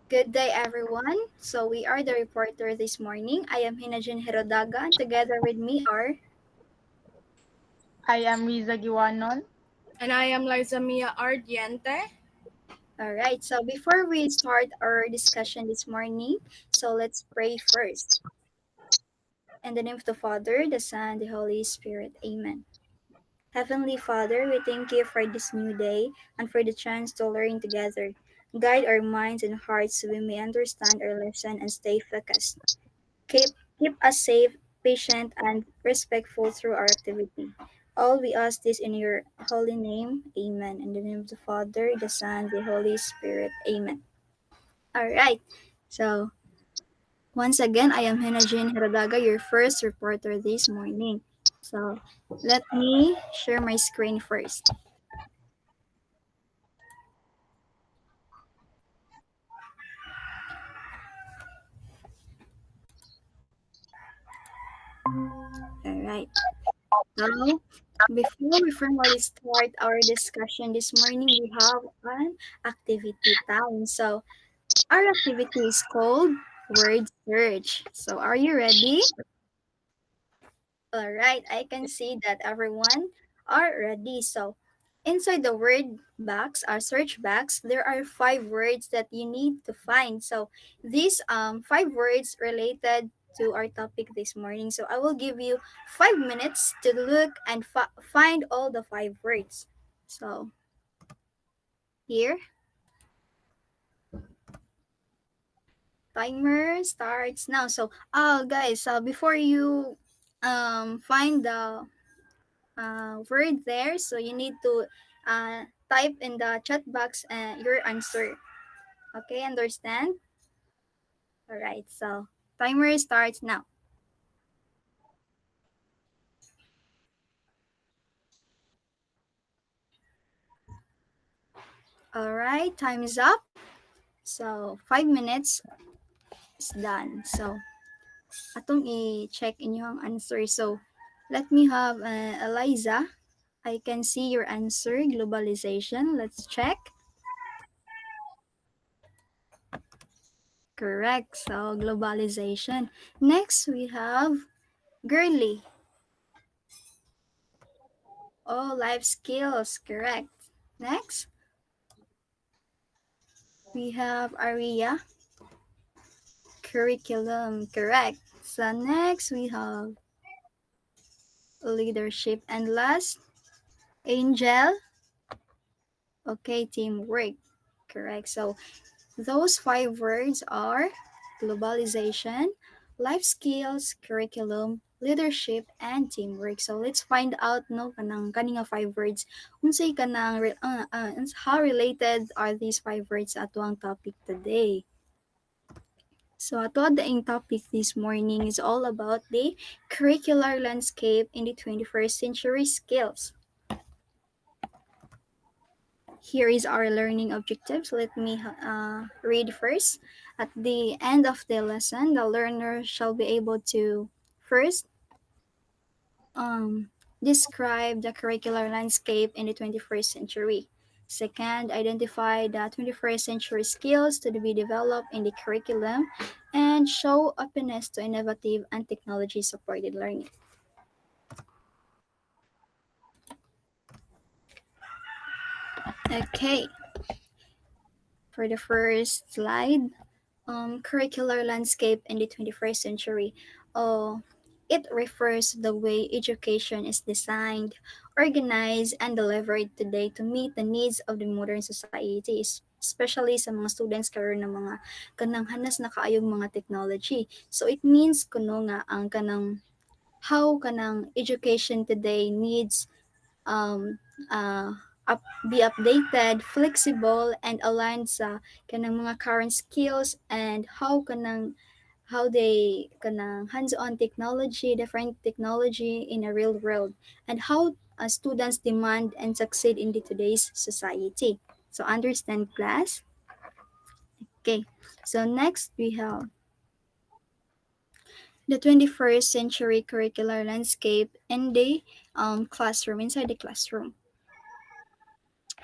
Good day, everyone. So we are the reporter this morning. I am Hinajin Hirodaga, and together with me are. I am Riza Giwanon. And I am Liza Mia Ardiente. All right. So before we start our discussion this morning, so let's pray first. In the name of the Father, the Son, the Holy Spirit. Amen. Heavenly Father, we thank you for this new day and for the chance to learn together. Guide our minds and hearts so we may understand our lesson and stay focused. Keep us safe, patient, and respectful through our activity. All we ask this in your holy name. Amen. In the name of the Father, the Son, the Holy Spirit. Amen. All right. So, once again, I am Hina Jane Hiradaga, your first reporter this morning. So, let me share my screen first. All right. So, before we formally start our discussion this morning, we have an activity time. So, our activity is called Word Search. So, are you ready? All right, I can see that everyone are ready. So, inside the word box, our search box, there are five words that you need to find. So, these five words related to our topic this morning. So, I will give you 5 minutes to look and find all the five words. So, here, timer starts now. So, guys, before you find the word there. So you need to type in the chat box your answer. Okay, understand? All right, so timer starts now. All right, time is up. So 5 minutes is done. So atong i-check inyong answer. So let me have Eliza. I can see your answer, globalization. Let's check. Correct. So globalization. Next, we have girly. Oh, life skills, correct. Next, we have Aria, curriculum, correct. So next, we have leadership. And last, Angel, okay, teamwork, correct. So those five words are globalization, life skills, curriculum, leadership, and teamwork. So let's find out no kanang five words. Unsay how related are these five words sa atuang topic today? So ato daing topic this morning is all about the curricular landscape in the 21st century skills. Here is our learning objectives. Let me read first. At the end of the lesson, the learner shall be able to first describe the curricular landscape in the 21st century. Second, identify the 21st century skills to be developed in the curriculum and show openness to innovative and technology supported learning. Okay, for the first slide, curricular landscape in the 21st century. Uh, it refers to the way education is designed, organized, and delivered today to meet the needs of the modern society, especially sa mga students karon ng mga kanang hanas na kaayong mga technology. So it means kuno nga ang kanang how kanang education today needs um, uh, be updated, flexible, and aligned sa kanang mga current skills and how they kanang hands-on technology, different technology in a real world, and how students demand and succeed in the today's society. So understand class. Okay. So next we have the 21st century curricular landscape in the classroom inside the classroom.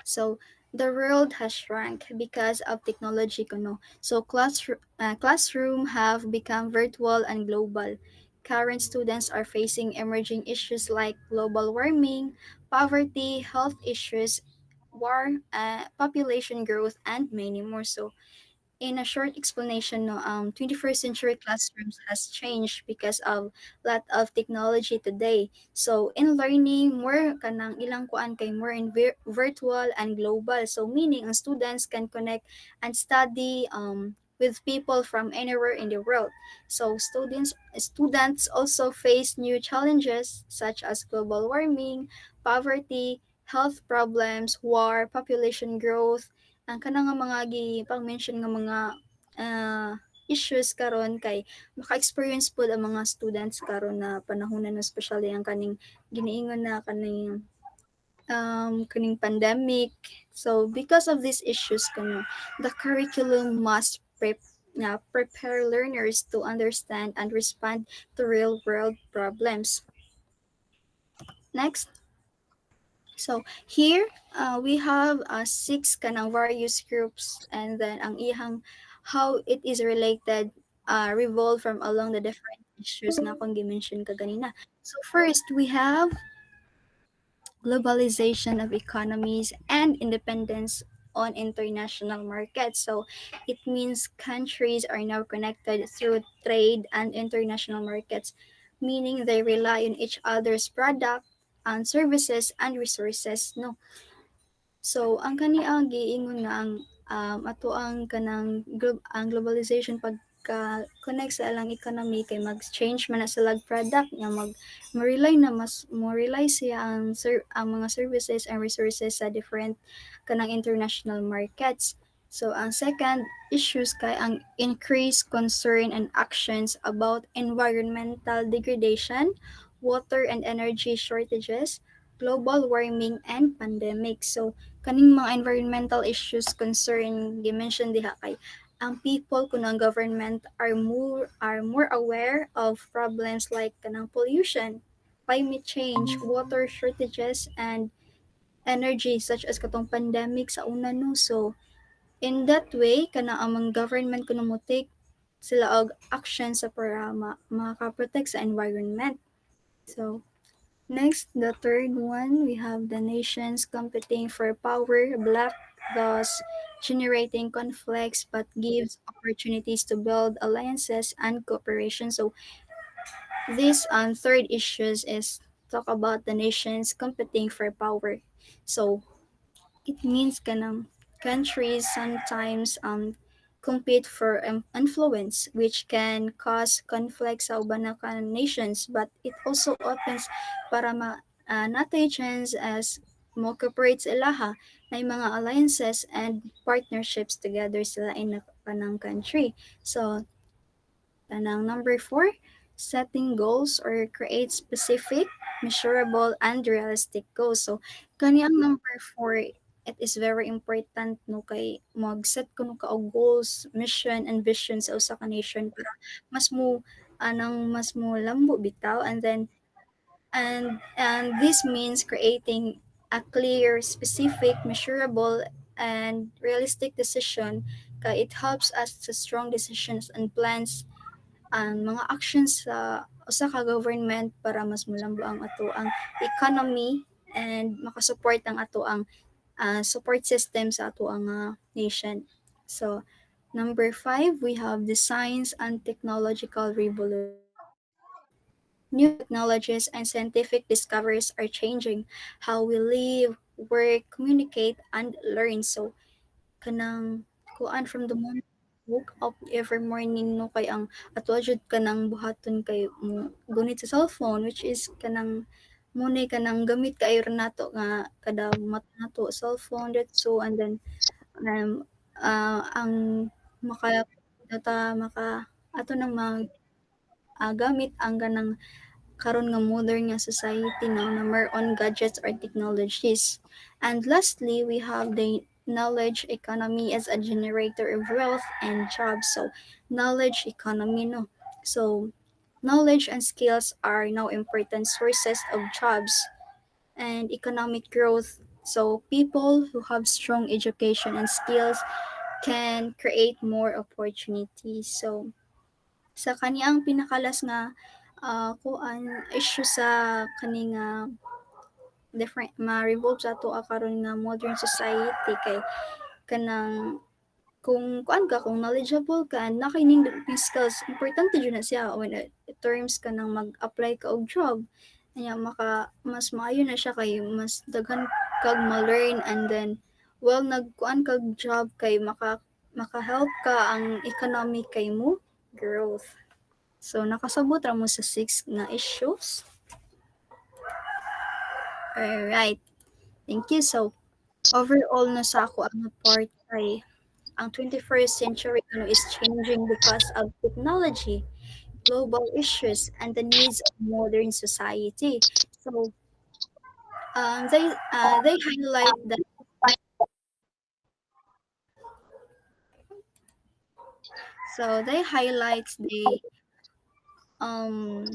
So The world has shrunk because of technology kuno. So classroom have become virtual and global. Current students are facing emerging issues like global warming, poverty, health issues, war, population growth, and many more. So in a short explanation, no, 21st century classrooms has changed because of lot of technology today. So in learning, more kanang ilang kuan kay more in virtual and global. So meaning ang students can connect and study with people from anywhere in the world. So students also face new challenges such as global warming, poverty, health problems, war, population growth, ang kanang nga mga pang-mention nga mga ah, issues karon kay maka-experience pud ang mga students karon na panahonan, especially ang kaning giniingon na kaning pandemic. So because of these issues kano, the curriculum must prepare learners to understand and respond to real world problems. Next. So here we have six kanang various groups, and then ang ihang how it is related revolve from along the different issues nga akong gimension kaganina. So first we have globalization of economies and independence on international markets. So it means countries are now connected through trade and international markets, meaning they rely on each other's product and services and resources. No, so ang kani ang giingon nga ang ato ang kanang ang globalization pagka connect sa alang economy kay mag-change man na sila product nga mag rely na mas mo rely siya ang mga services and resources sa different kanang international markets. So ang second issues kay ang increased concern and actions about environmental degradation, water and energy shortages, global warming and pandemic. So kaning mga environmental issues concern gimension diha kay ang people kuno ang government are more aware of problems like kanang pollution, climate change, water shortages and energy such as katong pandemic sa una no. So in that way kana ang government kuno mo take sila og action sa para maka-protect sa environment. So next, the third one, we have the nations competing for power, black, thus generating conflicts but gives opportunities to build alliances and cooperation. So this third issues is talk about the nations competing for power. So it means kanang countries sometimes compete for influence, which can cause conflicts sa uban na nations, but it also opens para natay chance as mo cooperate sa ilaha na mga alliances and partnerships together sila in a kanang country. So tanang number four, setting goals or create specific, measurable, and realistic goals. So, kaniyang number four, it is very important no kay mag-set ko no ka og goals, mission, and vision sa usa ka nation para mas mo lambo bitaw, and this means creating a clear, specific, measurable, and realistic decision kay it helps us to strong decisions and plans ang mga actions sa usa ka government para mas molambo ang ato ang economy and makasupport ang ato ang support system sa ato ang nation. So number five, we have the science and technological revolution. New technologies and scientific discoveries are changing how we live, work, communicate, and learn. So kanang kuan from the moment woke up every morning no kay ang ato jud kanang buhaton kay mo gunit sa cellphone, which is kanang munay kanang gamit kaayo ra nato nga kada mata nato cellphone so, and then ang maka data maka ato nang gamit ang kanang karon nga modern nga society now na more on gadgets or technologies. And lastly, we have the knowledge economy as a generator of wealth and jobs. So, knowledge economy, no. So, knowledge and skills are now important sources of jobs and economic growth. So people who have strong education and skills can create more opportunities. So sa kaniyang pinakalas nga kuan issue sa kani nga different ma-revolve sa ato karon nga modern society kay kanang kung kuan ka, kung knowledgeable ka and na kining skills, importante jud na siya when terms ka nang mag-apply ka og job. Kaya mas maayo na siya kay mas daghan kag ma-learn and then well nagkuan kag job kay maka-help ka ang economy kay mo growth. So nakasabot ra mo sa six na issues. Alright. Thank you. So overall na sa ako ang part kay ang 21st century is changing because of technology, global issues, and the needs of modern society. So they highlight that they highlight um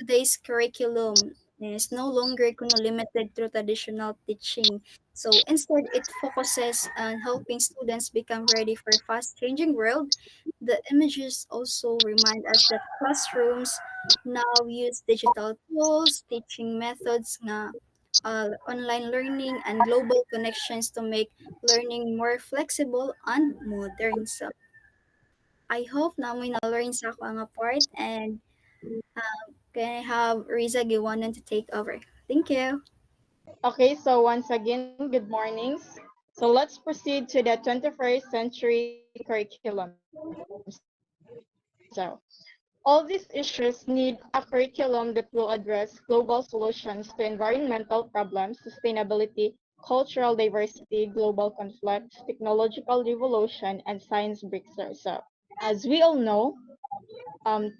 today's curriculum is no longer limited to traditional teaching. So instead, it focuses on helping students become ready for a fast-changing world. The images also remind us that classrooms now use digital tools, teaching methods, online learning, and global connections to make learning more flexible and modern. So I hope na mo na-learn sa ako nga part and can I have Riza Giwanan to take over? Thank you. Okay, so once again, good mornings. So let's proceed to the 21st century curriculum. So all these issues need a curriculum that will address global solutions to environmental problems, sustainability, cultural diversity, global conflicts, technological revolution, and science breakthroughs. So as we all know, um,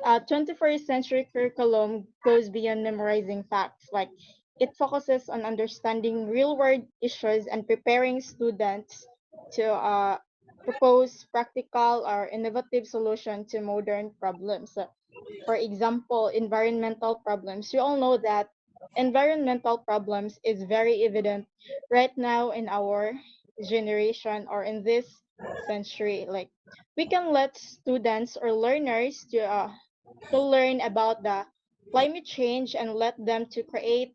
21st century curriculum goes beyond memorizing facts. Like it focuses on understanding real world issues and preparing students to propose practical or innovative solutions to modern problems. So, for example, environmental problems. You all know that environmental problems is very evident right now in our generation or in this century. Like we can let students or learners to learn about the climate change and let them to create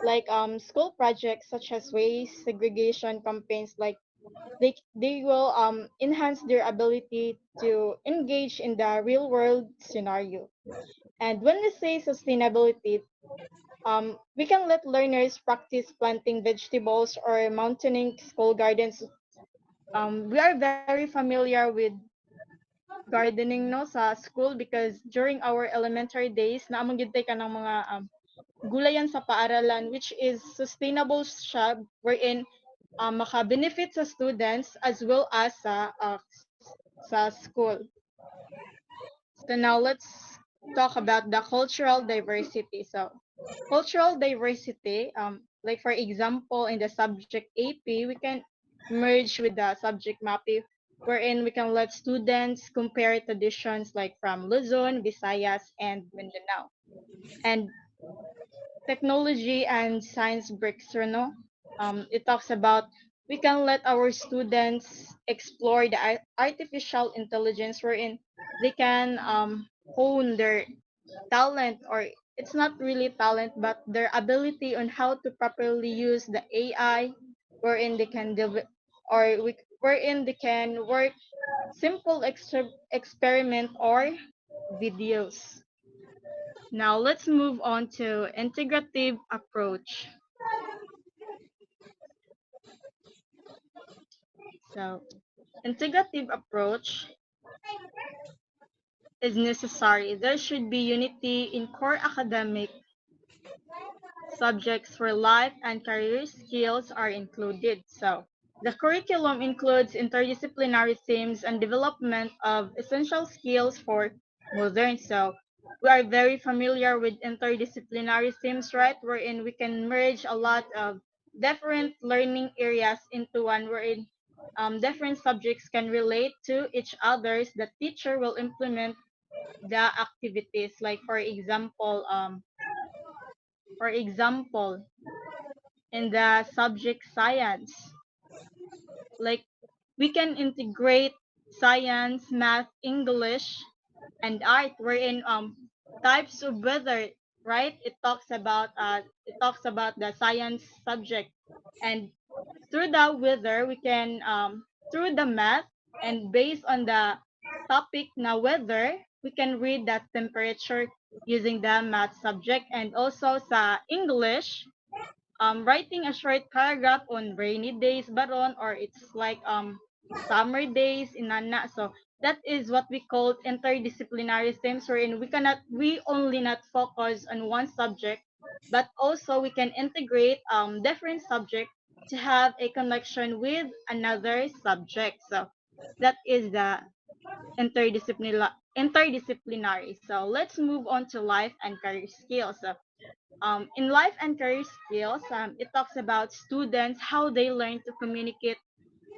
like school projects such as waste segregation campaigns. Like they will enhance their ability to engage in the real world scenario. And when we say sustainability, we can let learners practice planting vegetables or maintaining school gardens. We are very familiar with gardening no sa school because during our elementary days naamon gyud tay kanang mga gulayan sa paaralan which is sustainable siya wherein maka-benefit sa students as well as sa school. So now let's talk about the cultural diversity. So cultural diversity, like for example, in the subject AP, we can merge with the subject MAPI, wherein we can let students compare traditions like from Luzon, Visayas, and Mindanao. And technology and science breakthrough, no? It talks about we can let our students explore the artificial intelligence wherein they can hone their talent or it's not really talent but their ability on how to properly use the AI wherein they can wherein they can work simple experiment or videos. Now let's move on to integrative approach. So integrative approach is necessary. There should be unity in core academic subjects where life and career skills are included. So, the curriculum includes interdisciplinary themes and development of essential skills for modern. So, we are very familiar with interdisciplinary themes, right? Wherein we can merge a lot of different learning areas into one, wherein different subjects can relate to each other's. The teacher will implement the activities, like for example, in the subject science. Like we can integrate science, math, English, and art. Wherein types of weather, right? It talks about the science subject, and through the weather we can through the math, and based on the topic na weather, we can read that temperature using the math subject. And also sa English, writing a short paragraph on rainy days baron, or it's like summer days inana. So that is what we call interdisciplinary themes, wherein we only not focus on one subject, but also we can integrate different subject to have a connection with another subject. So that is the interdisciplinary. So let's move on to life and career skills. So in life and career skills, it talks about students how they learn to communicate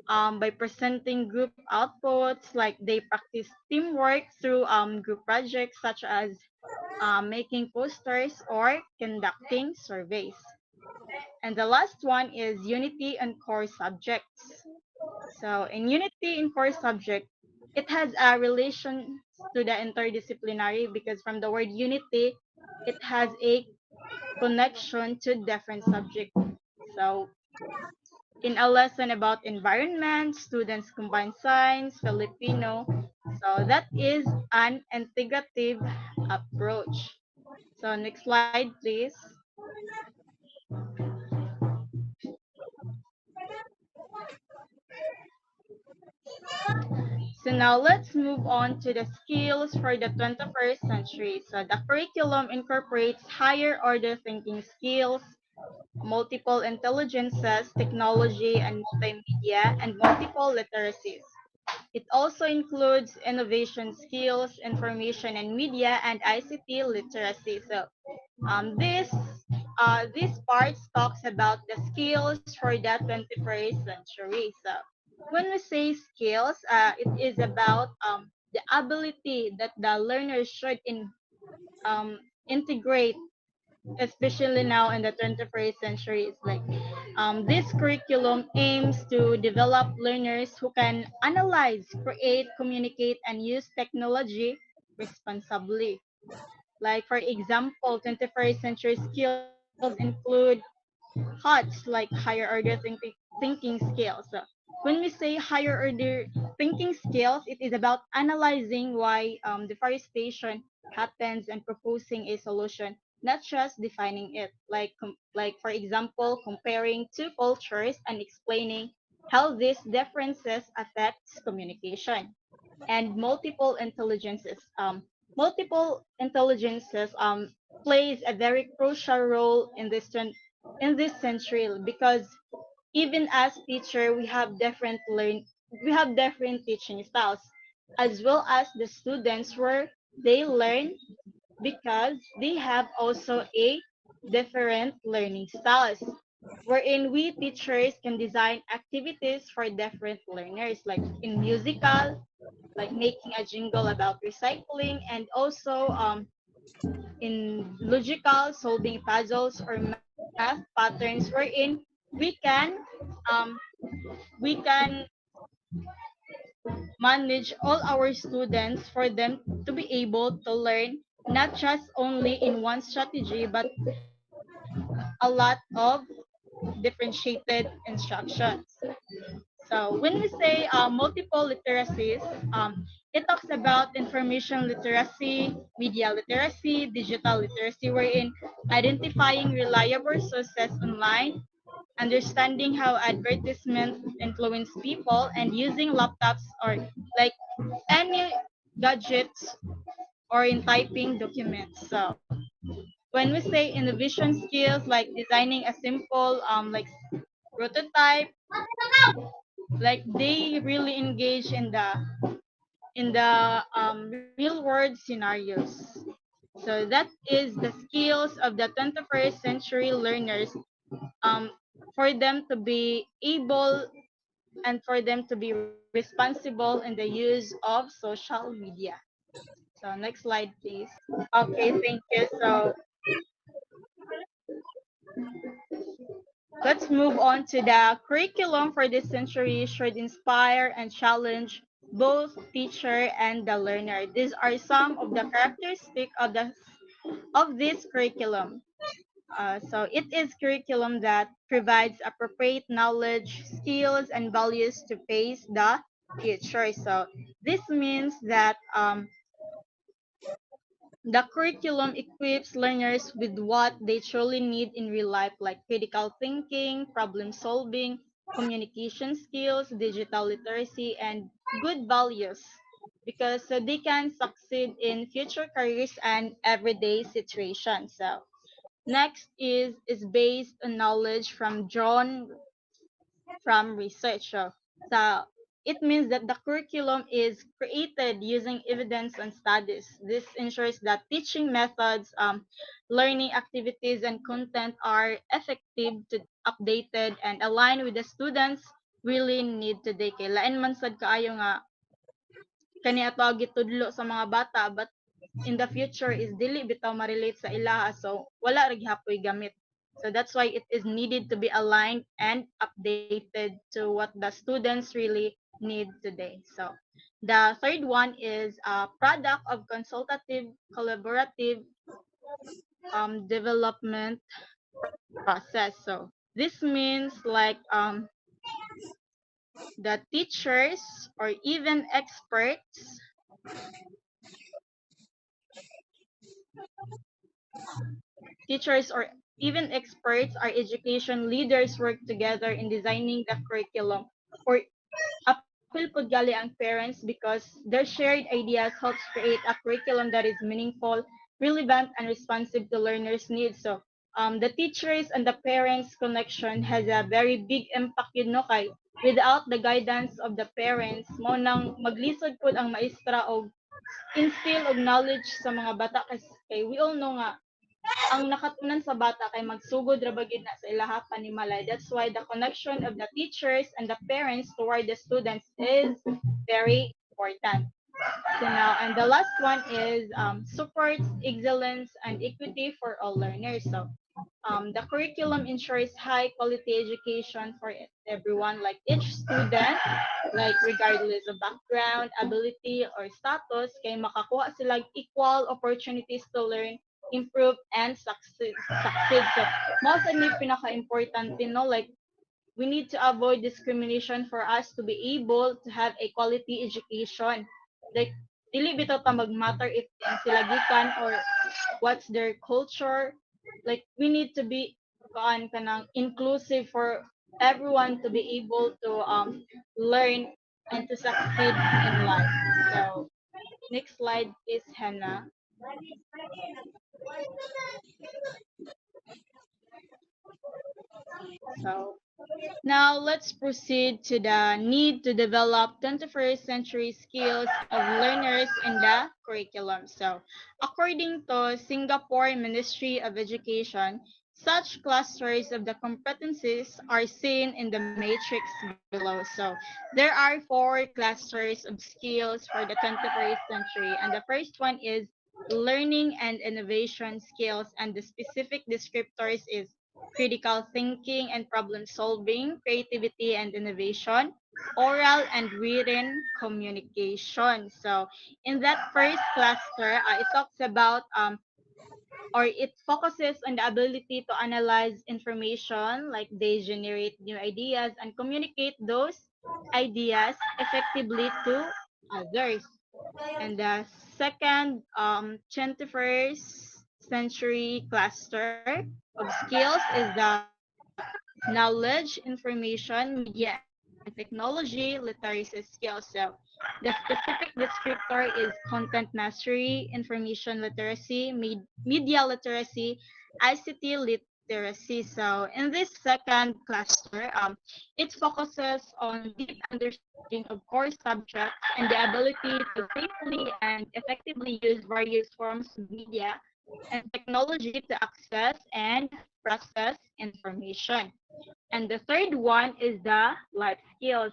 by presenting group outputs, like they practice teamwork through group projects such as making posters or conducting surveys. And the last one is unity and core subjects. So in unity in core subject, it has a relation to the interdisciplinary, because from the word unity, it has a connection to different subjects. So in a lesson about environment, students combine science, Filipino. So that is an integrative approach. So next slide, please. So now let's move on to the skills for the 21st century. So the curriculum incorporates higher order thinking skills, multiple intelligences, technology and multimedia, and multiple literacies. It also includes innovation skills, information and media, and ICT literacy. So this part talks about the skills for the 21st century. So when we say skills, it is about the ability that the learners should integrate, especially now in the 21st century. It's like this curriculum aims to develop learners who can analyze, create, communicate, and use technology responsibly. Like for example, 21st century skills include HOTS, like higher order thinking skills. So when we say higher order thinking skills, it is about analyzing why deforestation happens and proposing a solution, not just defining it. Like for example, comparing two cultures and explaining how these differences affects communication. And multiple intelligences plays a very crucial role in this century, because even as teacher we have different teaching styles, as well as the students where they learn, because they have also a different learning styles, wherein we teachers can design activities for different learners, like in musical, like making a jingle about recycling, and also in logical, solving puzzles or math patterns, wherein we can um, we can manage all our students for them to be able to learn not just only in one strategy, but a lot of differentiated instructions. So when we say multiple literacies, it talks about information literacy, media literacy, digital literacy, wherein identifying reliable sources online, understanding how advertisements influence people, and using laptops or like any gadgets or in typing documents. So when we say innovation skills, like designing a simple prototype, like they really engage in the real world scenarios. So that is the skills of the 21st century learners, um, for them to be able and for them to be responsible in the use of social media. So next slide, please. Okay, thank you. So Let's move on to the curriculum for this century should inspire and challenge both teacher and the learner. These are some of the characteristics of this curriculum. So it is curriculum that provides appropriate knowledge, skills, and values to face the future. So this means that the curriculum equips learners with what they truly need in real life, like critical thinking, problem solving, communication skills, digital literacy, and good values, because so they can succeed in future careers and everyday situations. So next is based on knowledge from drawn from research. So it means that the curriculum is created using evidence and studies. This ensures that teaching methods, learning activities, and content are effective, to updated, and aligned with the students really need today. Kay lain man sad kaayo nga kani ato gitudlo sa mga bata, but in the future is dili bitaw ma-relate sa ilaha, so wala ra gihapoy gamit. So that's why it is needed to be aligned and updated to what the students really need today. So the third one is a product of consultative collaborative development process. So this means like the teachers or even experts, teachers or even experts or education leaders work together in designing the curriculum, or apil pud gali ang parents, because their shared ideas helps create a curriculum that is meaningful, relevant, and responsive to learners' needs. So the teachers and the parents connection has a very big impact yun, no, kay without the guidance of the parents mo nang maglisod pud ang maestra og instill og knowledge sa mga bata, kasi kay we all know nga ang nakatunan sa bata kay magsugod ra ba gid na sa ilaha panimalay. That's why the connection of the teachers and the parents toward the students is very important. So now, and the last one is supports excellence and equity for all learners. So the curriculum ensures high quality education for everyone, like each student, like regardless of background, ability, or status, kay makakuha sila equal opportunities to learn, improve, and succeed. So most of me pinaka-important, like we need to avoid discrimination for us to be able to have a quality education. Like dili bitaw ta mag-matter if sila gikan or what's their culture. Like we need to be kanang inclusive for everyone to be able to learn and to succeed in life. So next slide is Hannah. So now let's proceed to the need to develop 21st century skills of learners in the curriculum. So according to Singapore Ministry of Education, such clusters of the competencies are seen in the matrix below. So there are 4 clusters of skills for the 21st century, and the first one is learning and innovation skills, and the specific descriptors is critical thinking and problem solving, creativity and innovation, oral and written communication. So in that first cluster, it talks about or it focuses on the ability to analyze information, like they generate new ideas and communicate those ideas effectively to others. And the second 21st century cluster of skills is the knowledge, information, media, and technology literacy skills. So the specific descriptor is content mastery, information literacy, media literacy, ICT literacy. So in this second cluster, it focuses on deep understanding of core subjects and the ability to safely and effectively use various forms of media and technology to access and process information. And the third one is the life skills.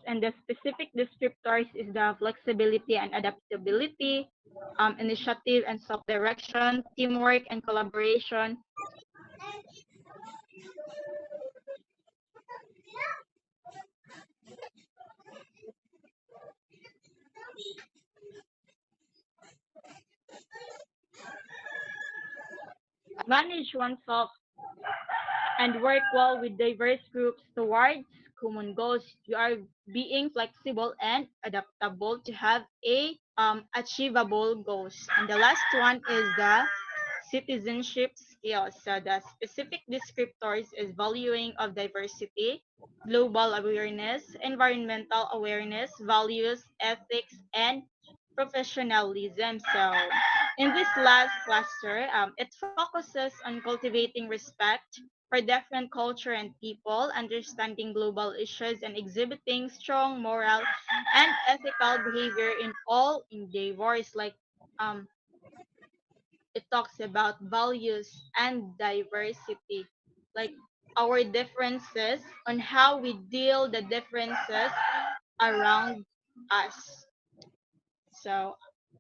And the specific descriptors is the flexibility and adaptability, initiative and self-direction, teamwork and collaboration, manage oneself, and work well with diverse groups towards common goals. You are being flexible and adaptable to have a achievable goals. And the last one is the citizenship skills. So the specific descriptors is valuing of diversity, global awareness, environmental awareness, values, ethics, and professionalism. So in this last cluster, it focuses on cultivating respect for different culture and people, understanding global issues, and exhibiting strong moral and ethical behavior in all endeavors. Like um, it talks about values and diversity, like our differences on how we deal the differences around us. So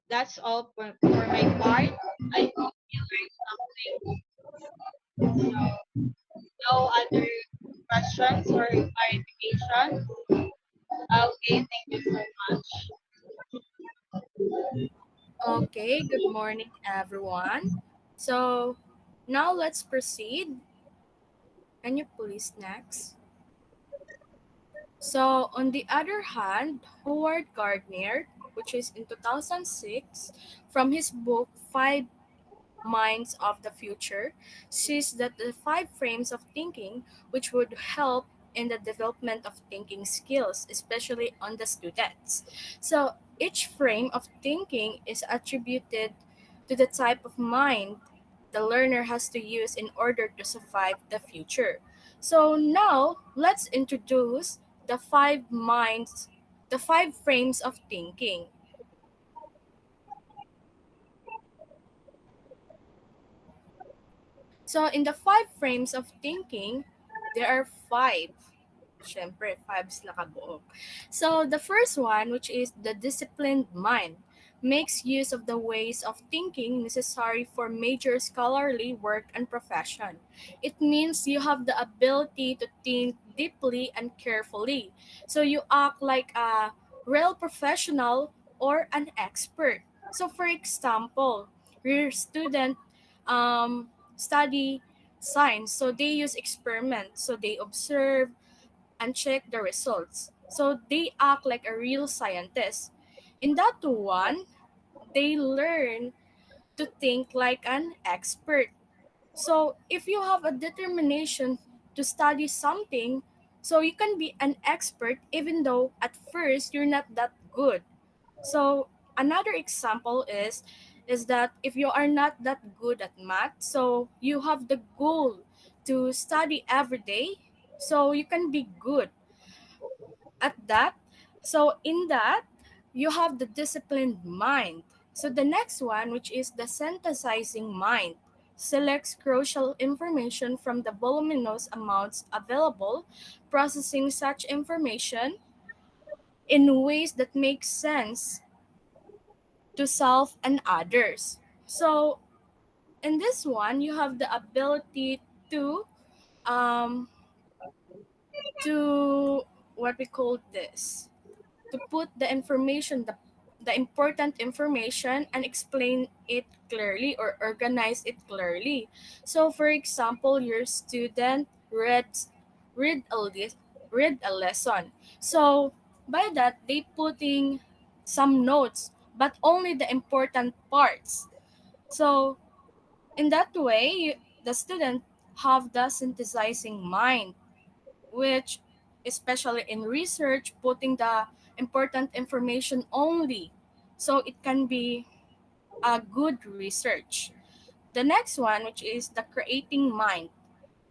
that's all for my part. I hope you learned something. So no other questions or clarification. Okay, thank you so much. Okay, good morning, everyone. So now let's proceed. Can you please next? So, on the other hand, Howard Gardner, which is in 2006, from his book Five Minds of the Future, sees that the five frames of thinking which would help in the development of thinking skills, especially on the students. So, each frame of thinking is attributed to the type of mind the learner has to use in order to survive the future. So now let's introduce the five minds, the five frames of thinking. So in the five frames of thinking, there are five. Siyempre, five sila kabuok. So the first one, which is the disciplined mind, makes use of the ways of thinking necessary for major scholarly work and profession. It means you have the ability to think deeply and carefully. So you act like a real professional or an expert. So for example, your student study science, so they use experiments, so they observe and check the results. So they act like a real scientist. In that one, they learn to think like an expert. So if you have a determination to study something, so you can be an expert even though at first you're not that good. So another example is that if you are not that good at math, so you have the goal to study every day, so you can be good at that. So in that, you have the disciplined mind. So the next one, which is the synthesizing mind, selects crucial information from the voluminous amounts available, processing such information in ways that make sense to self and others. So in this one, you have the ability um to what we call this, to put the important information and explain it clearly or organize it clearly. So for example, your student read a read a lesson. So by that they putting some notes, but only the important parts. So in that way, the student have the synthesizing mind, which especially in research putting the important information only so it can be a good research. The next one, which is the creating mind,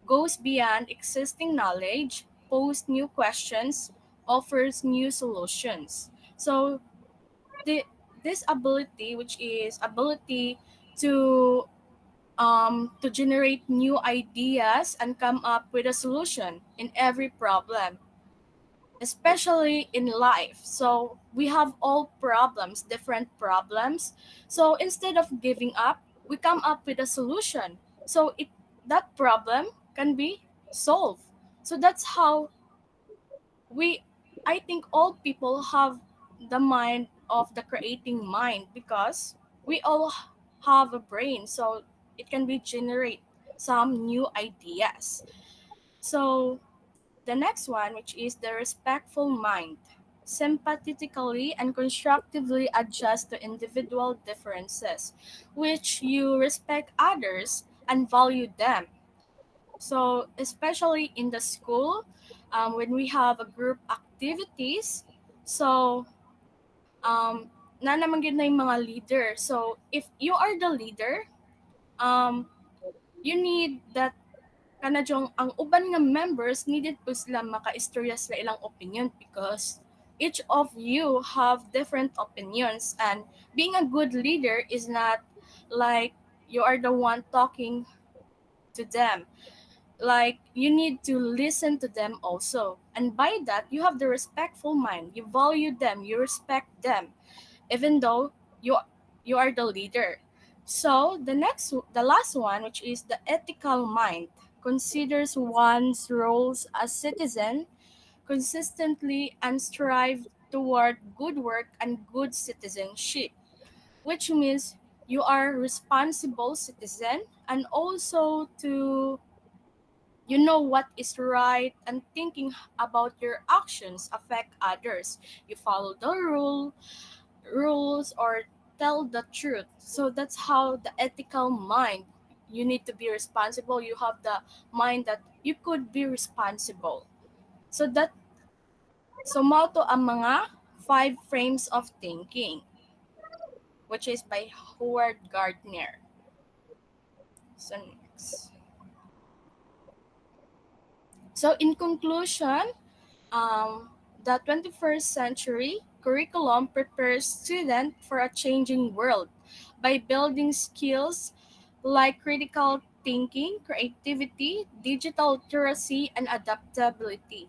goes beyond existing knowledge, poses new questions, offers new solutions. So the this ability, which is ability to to generate new ideas and come up with a solution in every problem, especially in life. So we have all problems, different problems. So instead of giving up, we come up with a solution. So that problem can be solved. So that's how we I think all people have the mind of the creating mind, because we all have a brain, so it can be generate. some new ideas. So the next one, which is the respectful mind, sympathetically and constructively adjust to individual differences, which you respect others and value them. So, especially in the school, when we have a group activities, so um, na naman yun na yung mga leader. So, if you are the leader, um, you need that kanadjong ang uban nga members needed po sila makaistorya sila ilang opinion because each of you have different opinions, and being a good leader is not like you are the one talking to them. Like you need to listen to them also, and by that you have the respectful mind, you value them, you respect them even though you are the leader. So the last one, which is the ethical mind, considers one's roles as citizen consistently and strive toward good work and good citizenship, which means you are responsible citizen and also to you know what is right and thinking about your actions affect others. You follow the rules or tell the truth. So that's how the ethical mind. You need to be responsible. You have the mind that you could be responsible. So that so mao ang mga five frames of thinking, which is by Howard Gardner. So next. So in conclusion, the 21st century curriculum prepares students for a changing world by building skills like critical thinking, creativity, digital literacy, and adaptability.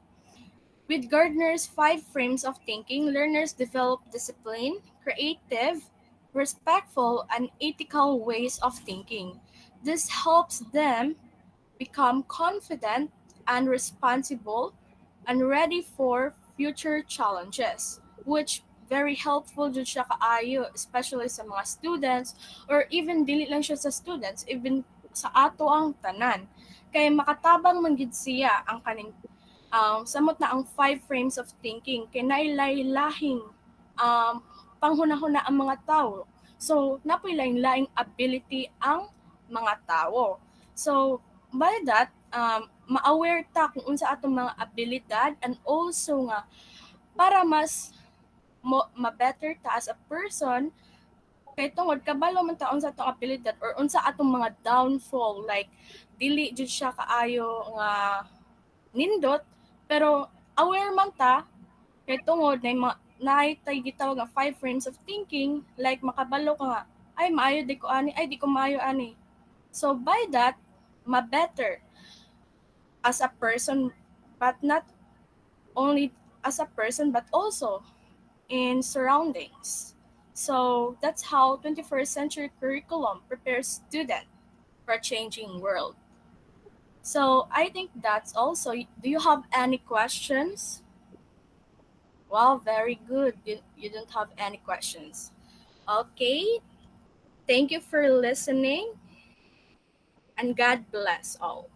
With Gardner's five frames of thinking, learners develop disciplined, creative, respectful, and ethical ways of thinking. This helps them become confident and responsible and ready for future challenges, which very helpful jud siya kaayo, especially sa mga students, or even dili lang siya sa students, even sa ato ang tanan. Kay makatabang man gid siya ang kaning samot na ang five frames of thinking kay nailaylahing panghunahuna ang mga tao. So napoy lain-laing ability ang mga tao. So by that, ma-aware ta kung unsa atong mga abilidad, and also nga para mas ma-better ta as a person, kay tungod kabalo man ta unsa atong abilidad or unsa atong mga downfall, like dili jud siya kaayo nga nindot, pero aware man ta kay tungod na mga naay tay gitawag nga five frames of thinking, like makabalo ka nga ay maayo di ko ani, ay di ko maayo ani. So by that, ma-better as a person, but not only as a person but also in surroundings. So that's how 21st century curriculum prepares students for a changing world. So I think that's also. Do you have any questions? Wow, very good. You don't have any questions. Okay. Thank you for listening, and God bless all.